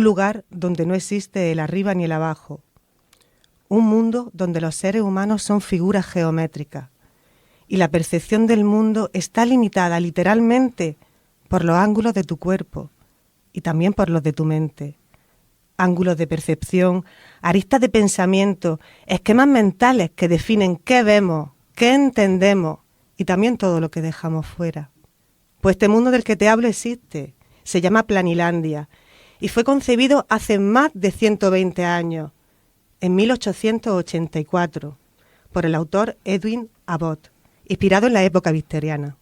lugar donde no existe el arriba ni el abajo. Un mundo donde los seres humanos son figuras geométricas y la percepción del mundo está limitada literalmente por los ángulos de tu cuerpo y también por los de tu mente. Ángulos de percepción, aristas de pensamiento, esquemas mentales que definen qué vemos, qué entendemos y también todo lo que dejamos fuera. Pues este mundo del que te hablo existe, se llama Planilandia y fue concebido hace más de 120 años, en 1884, por el autor Edwin Abbott, inspirado en la época victoriana.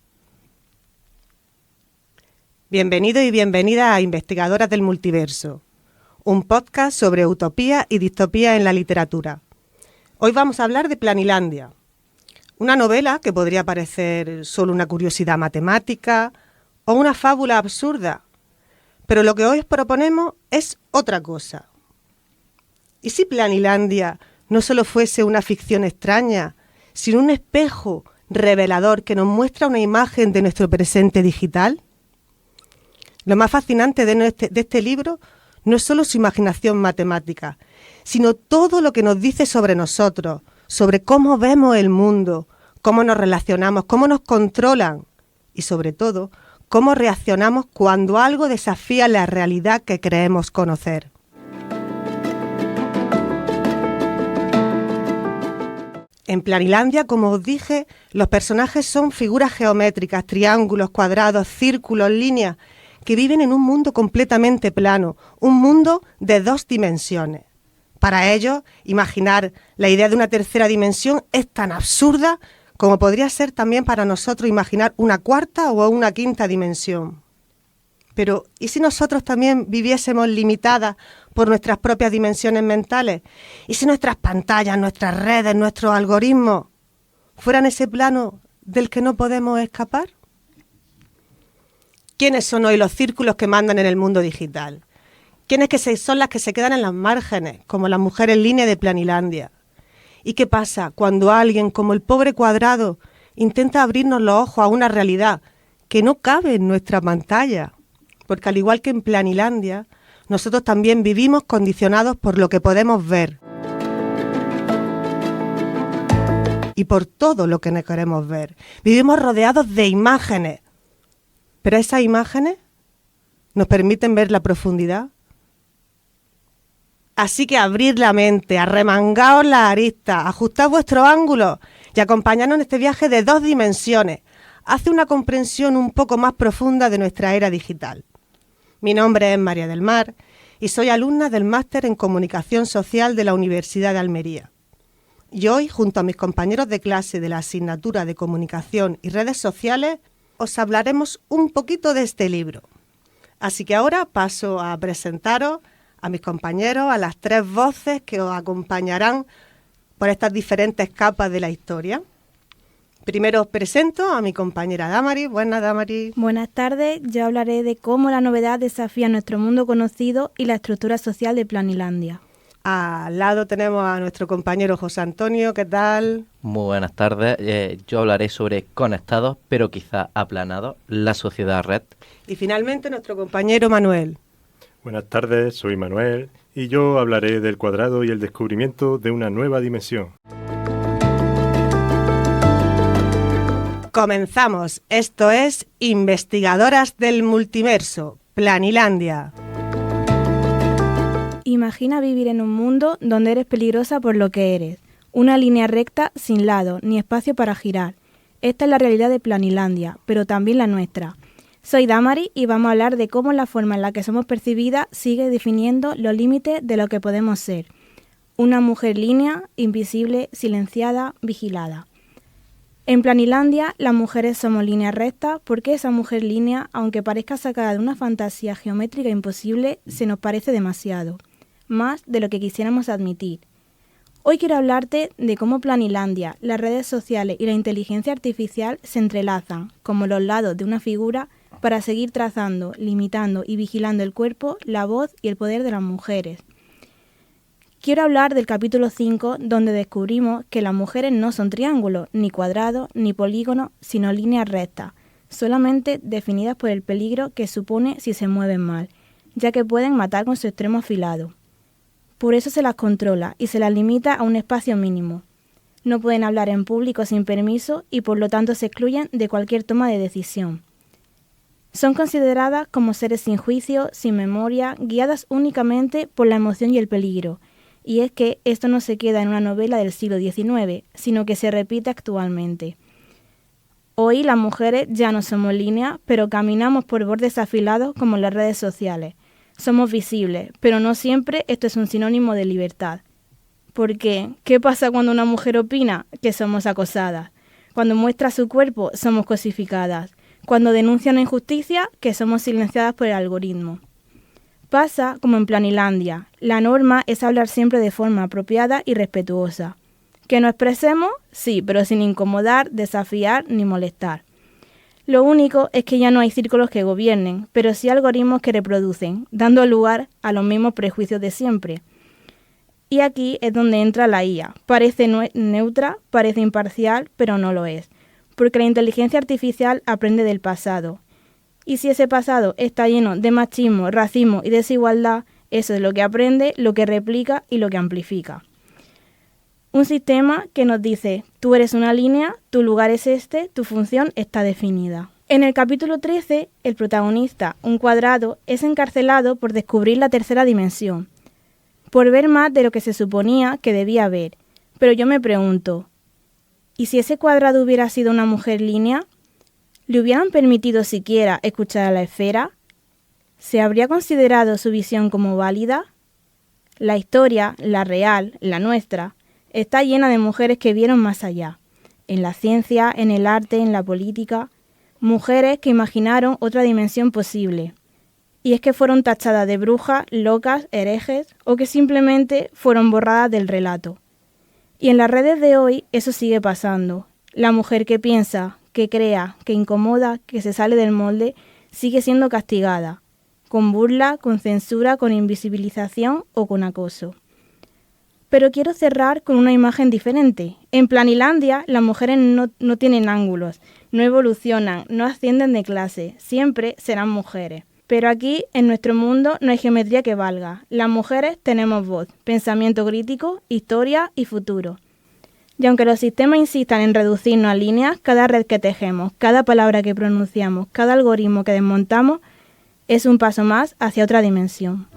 Bienvenido y bienvenida a Investigadoras del Multiverso, un podcast sobre utopía y distopía en la literatura. Hoy vamos a hablar de Planilandia, una novela que podría parecer solo una curiosidad matemática o una fábula absurda, pero lo que hoy os proponemos es otra cosa. ¿Y si Planilandia no solo fuese una ficción extraña, sino un espejo revelador que nos muestra una imagen de nuestro presente digital? Lo más fascinante de este libro no es solo su imaginación matemática, sino todo lo que nos dice sobre nosotros, sobre cómo vemos el mundo, cómo nos relacionamos, cómo nos controlan y sobre todo, cómo reaccionamos cuando algo desafía la realidad que creemos conocer. En Planilandia, como os dije, los personajes son figuras geométricas, triángulos, cuadrados, círculos, líneas, que viven en un mundo completamente plano, un mundo de 2 dimensiones. Para ellos, imaginar la idea de una tercera dimensión es tan absurda como podría ser también para nosotros imaginar una cuarta o una quinta dimensión. Pero, ¿y si nosotros también viviésemos limitadas por nuestras propias dimensiones mentales? ¿Y si nuestras pantallas, nuestras redes, nuestros algoritmos fueran ese plano del que no podemos escapar? ¿Quiénes son hoy los círculos que mandan en el mundo digital? ¿Quiénes son las que se quedan en las márgenes, como las mujeres en línea de Planilandia? ¿Y qué pasa cuando alguien, como el pobre Cuadrado, intenta abrirnos los ojos a una realidad que no cabe en nuestra pantalla? Porque al igual que en Planilandia, nosotros también vivimos condicionados por lo que podemos ver y por todo lo que no queremos ver. Vivimos rodeados de imágenes, pero esas imágenes nos permiten ver la profundidad. Así que abrid la mente, arremangaos las aristas, ajustad vuestros ángulos y acompañadnos en este viaje de 2 dimensiones. Hace una comprensión un poco más profunda de nuestra era digital. Mi nombre es María del Mar y soy alumna del Máster en Comunicación Social de la Universidad de Almería. Y hoy, junto a mis compañeros de clase de la asignatura de Comunicación y Redes Sociales, os hablaremos un poquito de este libro. Así que ahora paso a presentaros a mis compañeros, a las 3 voces que os acompañarán por estas diferentes capas de la historia. Primero os presento a mi compañera Damaris. Buenas, Damaris. Buenas tardes. Yo hablaré de cómo la novedad desafía nuestro mundo conocido y la estructura social de Planilandia. Al lado tenemos a nuestro compañero José Antonio. ¿Qué tal? Muy buenas tardes. Yo hablaré sobre conectados, pero quizá aplanados, la sociedad red. Y finalmente nuestro compañero Manuel. Buenas tardes, soy Manuel y yo hablaré del cuadrado y el descubrimiento de una nueva dimensión. Comenzamos. Esto es Investigadoras del Multiverso, Planilandia. Imagina vivir en un mundo donde eres peligrosa por lo que eres. Una línea recta sin lado, ni espacio para girar. Esta es la realidad de Planilandia, pero también la nuestra. Soy Damaris y vamos a hablar de cómo la forma en la que somos percibidas sigue definiendo los límites de lo que podemos ser. Una mujer línea, invisible, silenciada, vigilada. En Planilandia, las mujeres somos líneas rectas porque esa mujer línea, aunque parezca sacada de una fantasía geométrica imposible, se nos parece demasiado, más de lo que quisiéramos admitir. Hoy quiero hablarte de cómo Planilandia, las redes sociales y la inteligencia artificial se entrelazan, como los lados de una figura, para seguir trazando, limitando y vigilando el cuerpo, la voz y el poder de las mujeres. Quiero hablar del capítulo 5, donde descubrimos que las mujeres no son triángulos, ni cuadrados, ni polígonos, sino líneas rectas, solamente definidas por el peligro que supone si se mueven mal. ya que pueden matar con su extremo afilado. Por eso se las controla y se las limita a un espacio mínimo. No pueden hablar en público sin permiso y por lo tanto se excluyen de cualquier toma de decisión. Son consideradas como seres sin juicio, sin memoria, guiadas únicamente por la emoción y el peligro. Y es que esto no se queda en una novela del siglo XIX, sino que se repite actualmente. Hoy las mujeres ya no somos líneas, pero caminamos por bordes afilados como en las redes sociales. Somos visibles, pero no siempre esto es un sinónimo de libertad. ¿Por qué? ¿Qué pasa cuando una mujer opina? Que somos acosadas. Cuando muestra su cuerpo, somos cosificadas. Cuando denuncia una injusticia, que somos silenciadas por el algoritmo. Pasa como en Planilandia. La norma es hablar siempre de forma apropiada y respetuosa. ¿Que nos expresemos? Sí, pero sin incomodar, desafiar ni molestar. Lo único es que ya no hay círculos que gobiernen, pero sí algoritmos que reproducen, dando lugar a los mismos prejuicios de siempre. Y aquí es donde entra la IA. Parece neutra, parece imparcial, pero no lo es, porque la inteligencia artificial aprende del pasado. Y si ese pasado está lleno de machismo, racismo y desigualdad, eso es lo que aprende, lo que replica y lo que amplifica. Un sistema que nos dice, tú eres una línea, tu lugar es este, tu función está definida. En el capítulo 13, el protagonista, un cuadrado, es encarcelado por descubrir la tercera dimensión, por ver más de lo que se suponía que debía ver. Pero yo me pregunto, ¿y si ese cuadrado hubiera sido una mujer línea? ¿Le hubieran permitido siquiera escuchar a la esfera? ¿Se habría considerado su visión como válida? La historia, la real, la nuestra, está llena de mujeres que vieron más allá, en la ciencia, en el arte, en la política, mujeres que imaginaron otra dimensión posible. Y es que fueron tachadas de brujas, locas, herejes o que simplemente fueron borradas del relato. Y en las redes de hoy eso sigue pasando. La mujer que piensa, que crea, que incomoda, que se sale del molde, sigue siendo castigada, con burla, con censura, con invisibilización o con acoso. Pero quiero cerrar con una imagen diferente. En Planilandia, las mujeres no tienen ángulos, no evolucionan, no ascienden de clase, siempre serán mujeres. Pero aquí, en nuestro mundo, no hay geometría que valga. Las mujeres tenemos voz, pensamiento crítico, historia y futuro. Y aunque los sistemas insistan en reducirnos a líneas, cada red que tejemos, cada palabra que pronunciamos, cada algoritmo que desmontamos, es un paso más hacia otra dimensión.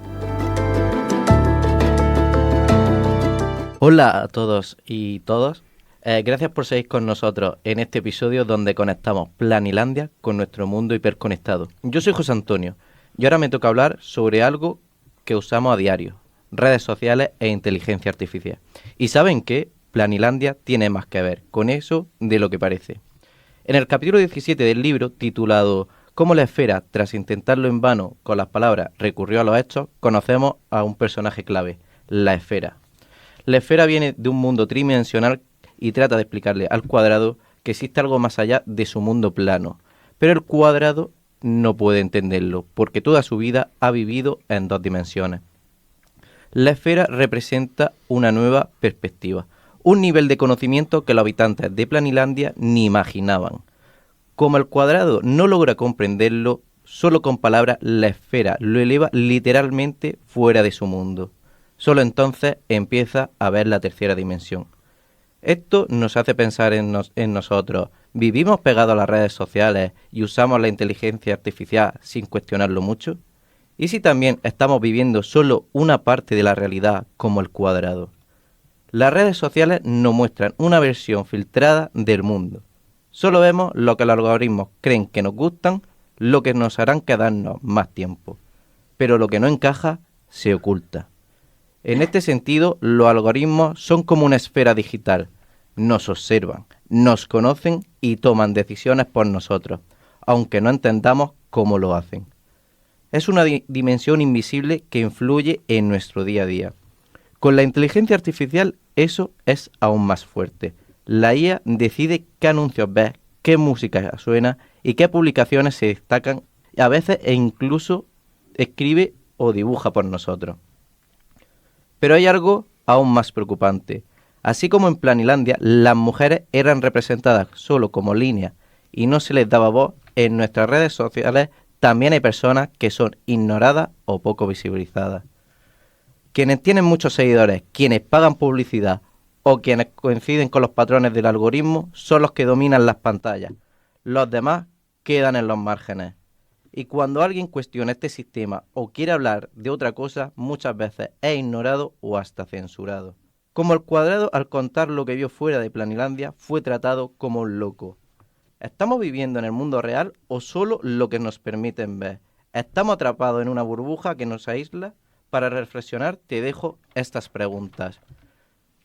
Hola a todos y todas. Gracias por seguir con nosotros en este episodio donde conectamos Planilandia con nuestro mundo hiperconectado. Yo soy José Antonio y ahora me toca hablar sobre algo que usamos a diario, redes sociales e inteligencia artificial. ¿Y saben qué? Planilandia tiene más que ver con eso de lo que parece. En el capítulo 17 del libro, titulado «Cómo la esfera, tras intentarlo en vano con las palabras, recurrió a los hechos», conocemos a un personaje clave, la esfera. La esfera viene de un mundo tridimensional y trata de explicarle al cuadrado que existe algo más allá de su mundo plano. Pero el cuadrado no puede entenderlo, porque toda su vida ha vivido en 2 dimensiones. La esfera representa una nueva perspectiva, un nivel de conocimiento que los habitantes de Planilandia ni imaginaban. Como el cuadrado no logra comprenderlo, solo con palabras la esfera lo eleva literalmente fuera de su mundo. Solo entonces empieza a ver la tercera dimensión. Esto nos hace pensar en nosotros. ¿Vivimos pegados a las redes sociales y usamos la inteligencia artificial sin cuestionarlo mucho? ¿Y si también estamos viviendo solo una parte de la realidad como el cuadrado? Las redes sociales nos muestran una versión filtrada del mundo. Solo vemos lo que los algoritmos creen que nos gustan, lo que nos harán quedarnos más tiempo. Pero lo que no encaja se oculta. En este sentido, los algoritmos son como una esfera digital. Nos observan, nos conocen y toman decisiones por nosotros, aunque no entendamos cómo lo hacen. Es una dimensión invisible que influye en nuestro día a día. Con la inteligencia artificial eso es aún más fuerte. La IA decide qué anuncios ves, qué música suena y qué publicaciones se destacan, a veces e incluso escribe o dibuja por nosotros. Pero hay algo aún más preocupante. Así como en Planilandia, las mujeres eran representadas solo como líneas y no se les daba voz, en nuestras redes sociales también hay personas que son ignoradas o poco visibilizadas. Quienes tienen muchos seguidores, quienes pagan publicidad o quienes coinciden con los patrones del algoritmo son los que dominan las pantallas. Los demás quedan en los márgenes. Y cuando alguien cuestiona este sistema o quiere hablar de otra cosa, muchas veces es ignorado o hasta censurado. Como el Cuadrado, al contar lo que vio fuera de Planilandia, fue tratado como un loco. ¿Estamos viviendo en el mundo real o solo lo que nos permiten ver? ¿Estamos atrapados en una burbuja que nos aísla? Para reflexionar te dejo estas preguntas.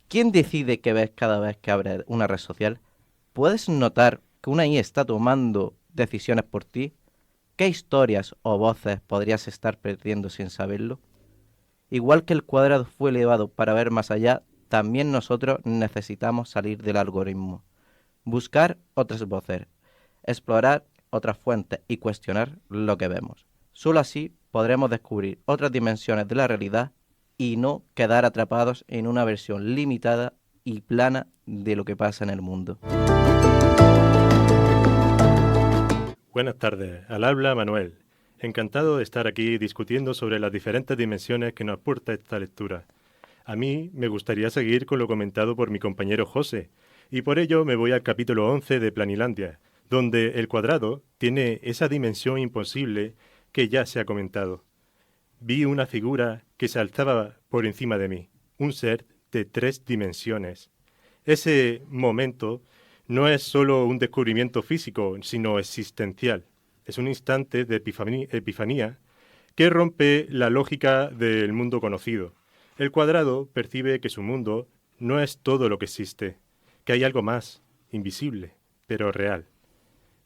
¿Quién decide qué ves cada vez que abres una red social? ¿Puedes notar que una IA está tomando decisiones por ti? ¿Qué historias o voces podrías estar perdiendo sin saberlo? Igual que el Cuadrado fue elevado para ver más allá, también nosotros necesitamos salir del algoritmo. Buscar otras voces, explorar otras fuentes y cuestionar lo que vemos. Solo así podremos descubrir otras dimensiones de la realidad y no quedar atrapados en una versión limitada y plana de lo que pasa en el mundo. Buenas tardes, al habla Manuel. Encantado de estar aquí discutiendo sobre las diferentes dimensiones que nos aporta esta lectura. A mí me gustaría seguir con lo comentado por mi compañero José, y por ello me voy al capítulo 11 de Planilandia, donde el Cuadrado tiene esa dimensión imposible que ya se ha comentado. Vi una figura que se alzaba por encima de mí, un ser de 3 dimensiones. Ese momento no es solo un descubrimiento físico, sino existencial. Es un instante de epifanía que rompe la lógica del mundo conocido. El Cuadrado percibe que su mundo no es todo lo que existe, que hay algo más, invisible, pero real.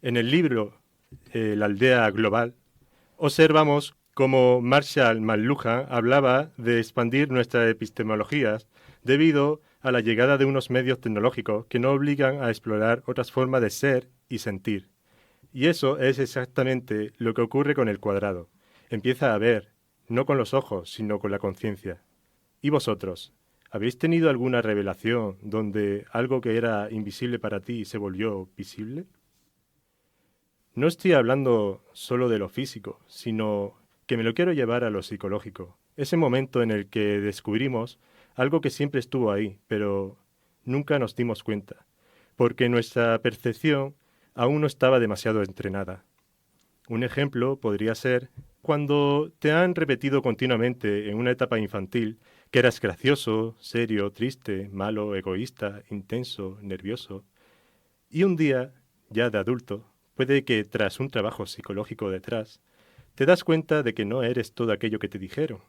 En el libro La aldea global, observamos cómo Marshall McLuhan hablaba de expandir nuestras epistemologías debido a la llegada de unos medios tecnológicos que nos obligan a explorar otras formas de ser y sentir. Y eso es exactamente lo que ocurre con el Cuadrado. Empieza a ver, no con los ojos, sino con la conciencia. ¿Y vosotros? ¿Habéis tenido alguna revelación donde algo que era invisible para ti se volvió visible? No estoy hablando solo de lo físico, sino que me lo quiero llevar a lo psicológico. Ese momento en el que descubrimos algo que siempre estuvo ahí, pero nunca nos dimos cuenta, porque nuestra percepción aún no estaba demasiado entrenada. Un ejemplo podría ser cuando te han repetido continuamente en una etapa infantil que eras gracioso, serio, triste, malo, egoísta, intenso, nervioso. Y un día, ya de adulto, puede que tras un trabajo psicológico detrás, te das cuenta de que no eres todo aquello que te dijeron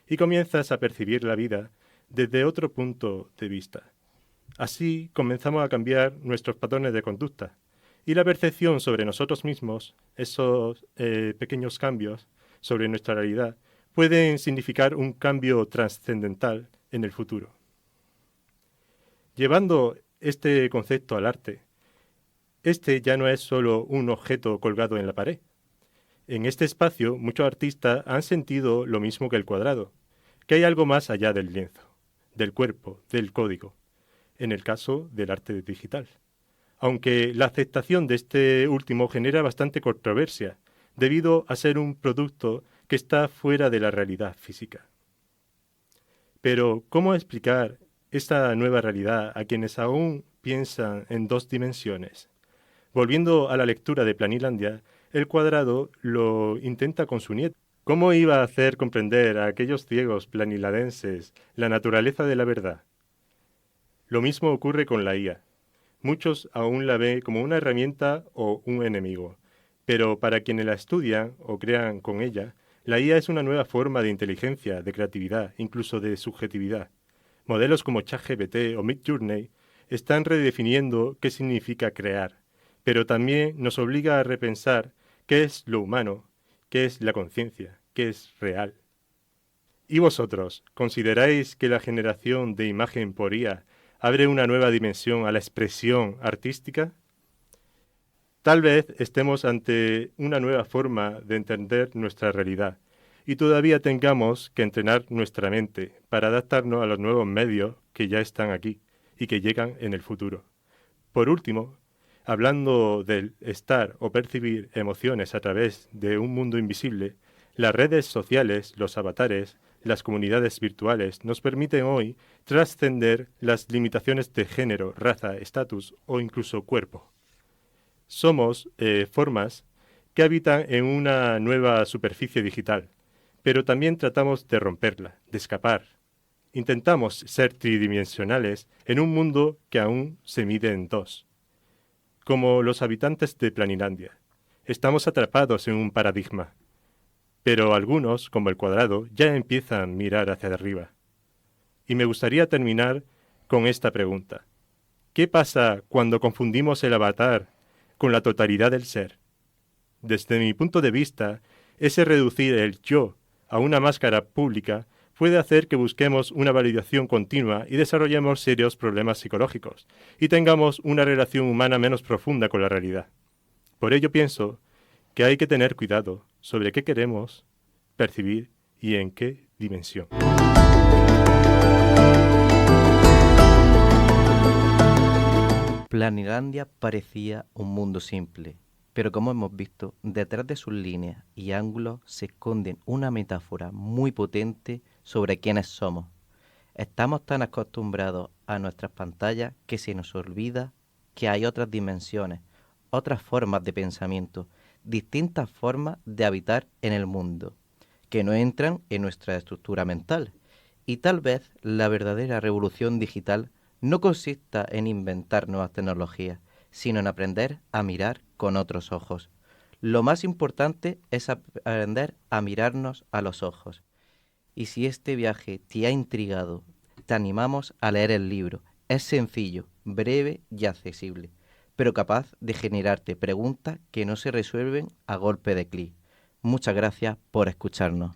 y comienzas a percibir la vida desde otro punto de vista. Así comenzamos a cambiar nuestros patrones de conducta y la percepción sobre nosotros mismos, esos pequeños cambios sobre nuestra realidad, pueden significar un cambio trascendental en el futuro. Llevando este concepto al arte, este ya no es solo un objeto colgado en la pared. En este espacio, muchos artistas han sentido lo mismo que el Cuadrado, que hay algo más allá del lienzo, del cuerpo, del código, en el caso del arte digital. Aunque la aceptación de este último genera bastante controversia, debido a ser un producto que está fuera de la realidad física. Pero, ¿cómo explicar esta nueva realidad a quienes aún piensan en 2 dimensiones? Volviendo a la lectura de Planilandia, el Cuadrado lo intenta con su nieto. ¿Cómo iba a hacer comprender a aquellos ciegos planiladenses la naturaleza de la verdad? Lo mismo ocurre con la IA. Muchos aún la ven como una herramienta o un enemigo, pero para quienes la estudian o crean con ella, la IA es una nueva forma de inteligencia, de creatividad, incluso de subjetividad. Modelos como ChatGPT o Midjourney están redefiniendo qué significa crear, pero también nos obliga a repensar qué es lo humano, qué es la conciencia, qué es real. ¿Y vosotros, consideráis que la generación de imagen por IA abre una nueva dimensión a la expresión artística? Tal vez estemos ante una nueva forma de entender nuestra realidad y todavía tengamos que entrenar nuestra mente para adaptarnos a los nuevos medios que ya están aquí y que llegan en el futuro. Por último, Hablando del estar o percibir emociones a través de un mundo invisible, las redes sociales, los avatares, las comunidades virtuales nos permiten hoy trascender las limitaciones de género, raza, estatus o incluso cuerpo. Somos formas que habitan en una nueva superficie digital, pero también tratamos de romperla, de escapar. Intentamos ser tridimensionales en un mundo que aún se mide en dos. Como los habitantes de Planilandia, estamos atrapados en un paradigma, pero algunos, como el cuadrado, ya empiezan a mirar hacia arriba. Y me gustaría terminar con esta pregunta. ¿Qué pasa cuando confundimos el avatar con la totalidad del ser? Desde mi punto de vista, ese reducir el yo a una máscara pública puede hacer que busquemos una validación continua y desarrollemos serios problemas psicológicos y tengamos una relación humana menos profunda con la realidad. Por ello pienso que hay que tener cuidado sobre qué queremos percibir y en qué dimensión. Planilandia parecía un mundo simple, pero como hemos visto, detrás de sus líneas y ángulos se esconden una metáfora muy potente sobre quiénes somos. Estamos tan acostumbrados a nuestras pantallas que se nos olvida que hay otras dimensiones, otras formas de pensamiento, distintas formas de habitar en el mundo, que no entran en nuestra estructura mental. Y tal vez la verdadera revolución digital no consista en inventar nuevas tecnologías, sino en aprender a mirar con otros ojos. Lo más importante es aprender a mirarnos a los ojos. Y si este viaje te ha intrigado, te animamos a leer el libro. Es sencillo, breve y accesible, pero capaz de generarte preguntas que no se resuelven a golpe de clic. Muchas gracias por escucharnos.